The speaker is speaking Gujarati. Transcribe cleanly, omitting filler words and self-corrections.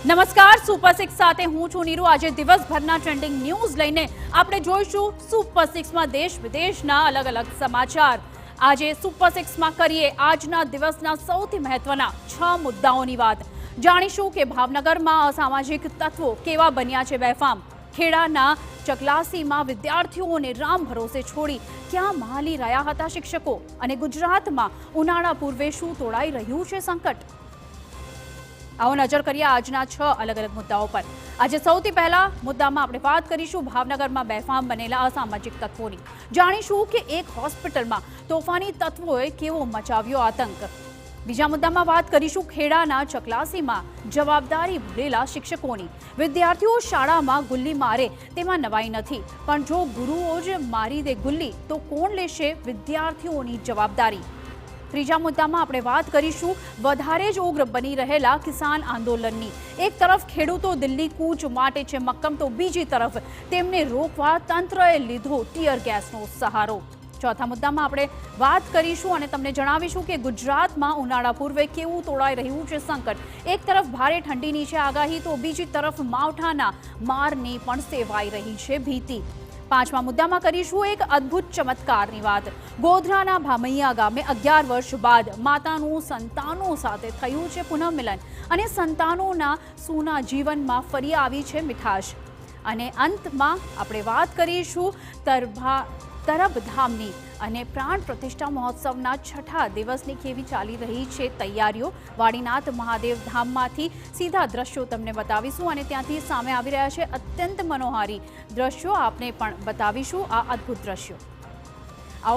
નમસ્કાર, સુપર 6 સાથે હું છું નીરુ। આજે દિવસભરના ટ્રેન્ડિંગ ન્યૂઝ લઈને આપણે જોઈશું સુપર 6 માં દેશ વિદેશના અલગ અલગ સમાચાર। આજે સુપર 6 માં કરીએ આજના દિવસના સૌથી મહત્વના 6 મુદ્દાઓની વાત। જાણીશું કે ભાવનગરમાં અસામાજિક તત્વો કેવા બન્યા છે બેફામ। ખેડાના ચકલાસીમાં વિદ્યાર્થીઓને રામ ભરોસે છોડી ક્યાં મહાલી રહ્યા હતા શિક્ષકો, અને ગુજરાતમાં ઉનાળા પૂર્વે શું તોડાઈ રહ્યું છે સંકટ। आओ नजर करिए आजना 6 अलग अलग मुद्दाओं पर। आज सौथी पहला मुद्दामां आपणे वात करीशुं भावनगरमां बेफाम बनेला असामाजिक तत्वोनी। जाणीशुं के एक होस्पिટલમાં તોફાની તત્વોએ કેવો મચાવ્યો આતંક। બીજા મુદ્દામાં વાત કરીશું ખેડાના ચકલાસીમાં જવાબદારી ભૂલેલા શિક્ષકોની। વિદ્યાર્થીઓ શાળામાં ગુલ્લી મારે તેમાં નવાઈ નથી, પણ જો ગુરુઓ જ મારી દે ગુલ્લી તો કોણ લેશે વિદ્યાર્થીઓની જવાબદારી। ત્રીજા મુદ્દામાં આપણે વાત કરીશું વધારે જ ઉગ્ર બની રહેલા કિસાન આંદોલનની। એક તરફ ખેડૂતો દિલ્હી કૂચ માટે છે મક્કમ, તો બીજી તરફ તેમને રોકવા તંત્રએ લીધો ટીયર ગેસનો સહારો। ચોથા મુદ્દામાં આપણે વાત કરીશું અને તમને જણાવીશું કે ગુજરાતમાં ઉનાળા પૂર્વે કેવું તોડાઈ રહ્યું છે સંકટ। એક તરફ ભારે ઠંડીની છે આગાહી, તો બીજી તરફ માવઠાના મારની પણ સેવાઈ રહી છે ભીતિ। પાંચમા મુદ્દામાં કરીશું એક અદ્ભુત ચમત્કારની વાત। ગોધરાના ભામૈયા ગામે 11 વર્ષ બાદ માતાનું સંતાનો સાથે થયું છે પુનઃમિલન, અને સંતાનોના સૂના જીવનમાં ફરી આવી છે મીઠાશ। અને અંતમાં આપણે વાત કરીશું તરબધામની અને પ્રાણ પ્રતિષ્ઠા મહોત્સવના 6ઠા દિવસની કેવી ચાલી રહી છે તૈયારીઓ। વાડીનાથ મહાદેવ ધામમાંથી સીધા દ્રશ્યો તમને બતાવીશું, અને ત્યાંથી સામે આવી રહ્યા છે અત્યંત મનોહારી દ્રશ્યો, આપને પણ બતાવીશું આ અદ્ભુત દ્રશ્યો।